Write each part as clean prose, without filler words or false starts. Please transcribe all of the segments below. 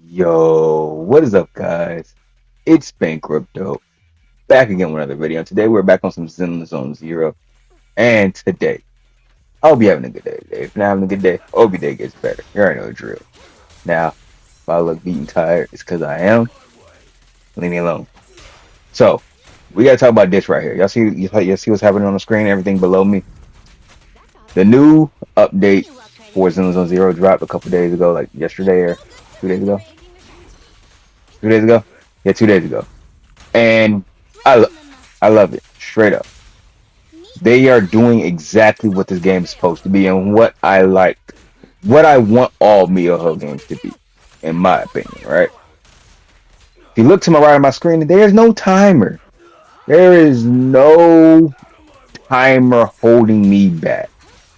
Yo, what is up, guys? It's Bankrupt back again with another video. Today we're back on some Zenless on Zero, and today I'll be having a good day today. If not having a good day, hope your day gets better. You already know the drill. Now, if I look beaten tired, it's because I am. Leave me alone. So, we gotta talk about this right here. Y'all see what's happening on the screen? Everything below me. The new update for Zenless on Zero dropped a couple days ago, like yesterday or 2 days ago. 2 days ago? Yeah, 2 days ago. And I, lo- I love it, straight up. They are doing exactly what this game is supposed to be and what I like, what I want all Miyoho games to be, in my opinion, right? If you look to my right on my screen, there's no timer. There is no timer holding me back.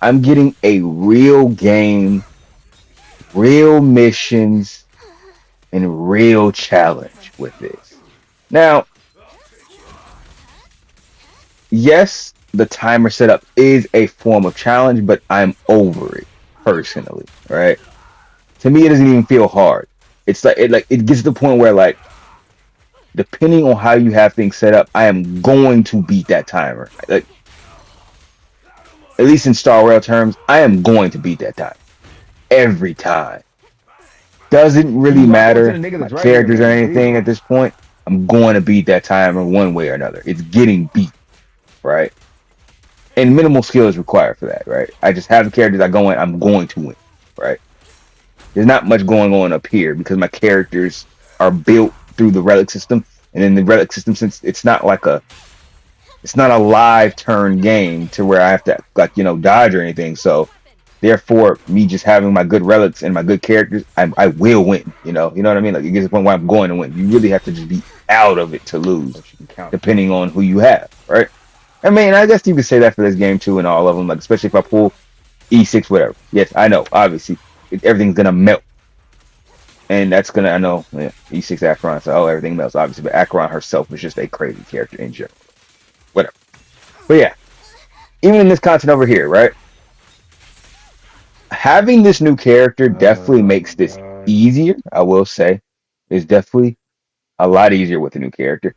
I'm getting a real game, real missions, and real challenge with this. Now, yes, the timer setup is a form of challenge, but I'm over it personally, right? To me, it doesn't even feel hard. It's like it gets to the point where like depending on how you have things set up, I am going to beat that timer. Like at least in Star Rail terms, I am going to beat that time every time. Doesn't really matter my characters or anything at this point. I'm going to beat that timer one way or another. It's getting beat, right? And minimal skill is required for that, right? I just have the characters I go in, I'm going to win, right? There's not much going on up here because my characters are built through the relic system, and in the relic system, since it's not a live turn game to where I have to dodge or anything. So therefore, me just having my good relics and my good characters, I will win. You know what I mean? Like it gets to the point where I'm going to win. You really have to just be out of it to lose, depending on who you have, right? I mean, I guess you could say that for this game too, and all of them. Like especially if I pull E6, whatever. Yes, I know. Obviously, everything's gonna melt, and that's gonna. I know. Yeah, E6 Acheron. So everything melts, obviously, but Acheron herself is just a crazy character in general. Whatever. But yeah, even in this content over here, right? Having this new character definitely makes this easier. I will say, it's definitely a lot easier with a new character,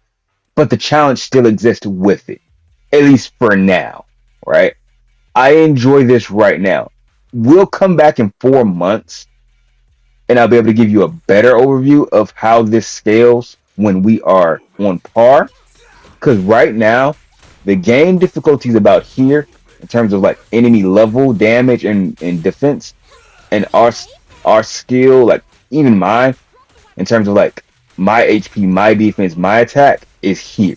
but the challenge still exists with it, at least for now, right? I enjoy this right now. We'll come back in 4 months and I'll be able to give you a better overview of how this scales when we are on par. Because right now, the game difficulty is about here in terms of like enemy level, damage, and defense, and our skill, like even mine, in terms of like my HP, my defense, my attack is here.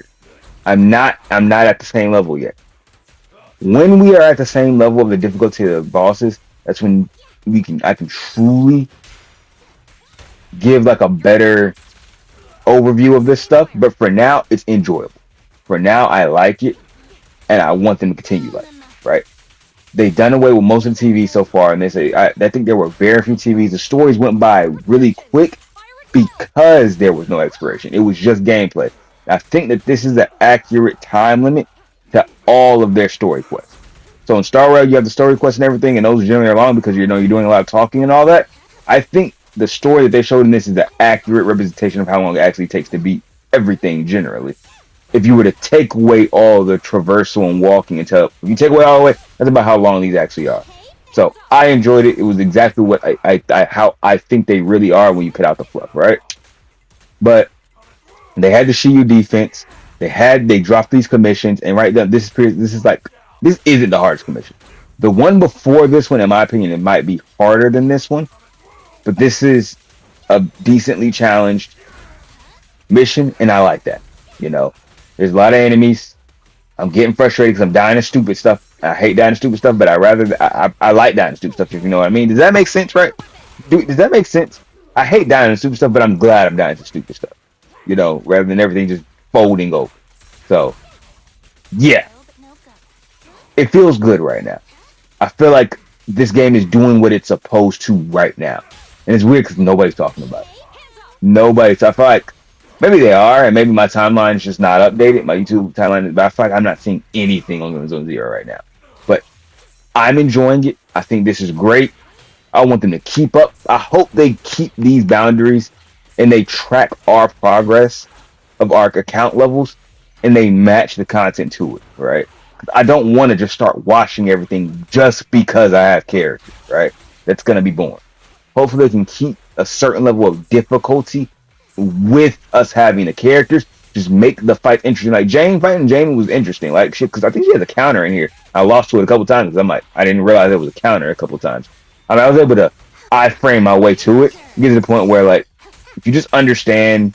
I'm not at the same level yet. When we are at the same level of the difficulty of the bosses, that's when I can truly give like a better overview of this stuff. But for now, it's enjoyable. For now, I like it, and I want them to continue like it, right? They've done away with most of the TV so far, and they say I think there were very few TVs. The stories went by really quick because there was no expiration. It was just gameplay. I think that this is an accurate time limit to all of their story quests. So in Star Rail, you have the story quests and everything, and those are generally are long because you're doing a lot of talking and all that. I think the story that they showed in this is an accurate representation of how long it actually takes to beat everything generally. If you were to take away all the traversal and walking until if you take away all the way, that's about how long these actually are. So I enjoyed it. It was exactly what how I think they really are when you cut out the fluff, right? But they had the Shiyu defense. They dropped these commissions, and right now this isn't the hardest commission. The one before this one, in my opinion, it might be harder than this one, but this is a decently challenged mission, and I like that. You know, there's a lot of enemies. I'm getting frustrated because I'm dying to stupid stuff. I hate dying to stupid stuff, but I like dying to stupid stuff. If you know what I mean. Does that make sense, right? Does that make sense? I hate dying to stupid stuff, but I'm glad I'm dying to stupid stuff. Rather than everything just folding over. So, yeah, it feels good right now. I feel like this game is doing what it's supposed to right now, and it's weird because nobody's talking about it. Nobody. So I feel like maybe they are, and maybe my timeline is just not updated. My YouTube timeline, but I feel like I'm not seeing anything on Zone Zero right now. But I'm enjoying it. I think this is great. I want them to keep up. I hope they keep these boundaries and they track our progress of our account levels and they match the content to it, right? I don't want to just start watching everything just because I have characters, right? That's gonna be boring. Hopefully, they can keep a certain level of difficulty with us having the characters. Just make the fight interesting. Like Jane fighting Jane was interesting, like shit, because I think she has a counter in here. I lost to it a couple times because I'm like, I didn't realize it was a counter a couple times. I mean, I was able to iframe my way to it. Get to the point where like, if you just understand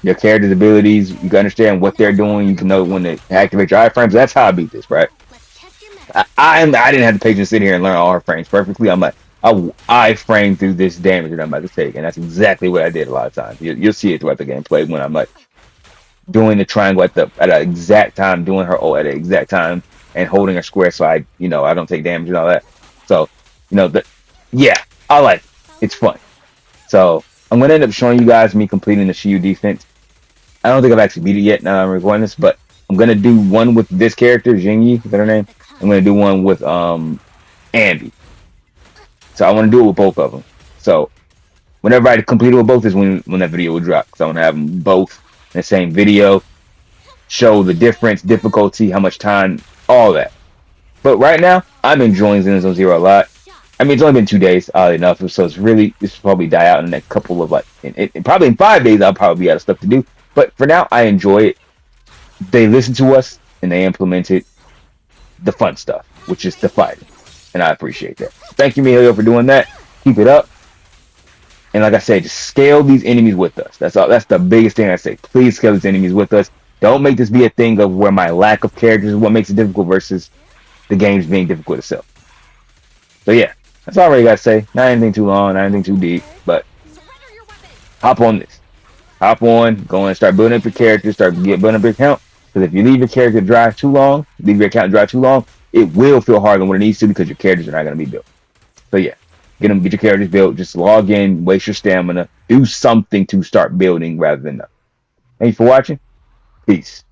your character's abilities, you can understand what they're doing. You can know when to activate your iframes. That's how I beat this, right? I didn't have the patience to sit here and learn all her frames perfectly. I'm like, I frame through this damage that I'm about to take, and that's exactly what I did a lot of times. You'll see it throughout the gameplay when I'm like doing the triangle at an exact time, doing her ult at an exact time, and holding her square so I don't take damage and all that. So, the yeah, I like it. It's fun. So I'm gonna end up showing you guys me completing the Shiyu defense. I don't think I've actually beat it yet. Now that I'm recording this, but I'm gonna do one with this character, Jingyi, is that her name? I'm gonna do one with Andy. So I want to do it with both of them. So whenever I complete it with both is when that video will drop. So I want to have them both in the same video, show the difference, difficulty, how much time, all that. But right now, I'm enjoying Zenless Zero a lot. I mean, it's only been 2 days, oddly enough, so it's probably die out in the next couple of probably in 5 days I'll probably be out of stuff to do. But for now, I enjoy it. They listen to us and they implemented the fun stuff, which is the fighting, and I appreciate that. Thank you, Emilio, for doing that. Keep it up. And like I said, just scale these enemies with us. That's all. That's the biggest thing I say. Please scale these enemies with us. Don't make this be a thing of where my lack of characters is what makes it difficult versus the game's being difficult itself. So yeah, that's all I really got to say. Not anything too long, not anything too deep, but hop on this. Hop on, go and start building up your characters, building up your account. Because if you leave your character drive too long, leave your account drive too long, it will feel harder than what it needs to because your characters are not going to be built. So yeah, get your characters built. Just log in, waste your stamina, do something to start building rather than nothing. Thank you for watching. Peace.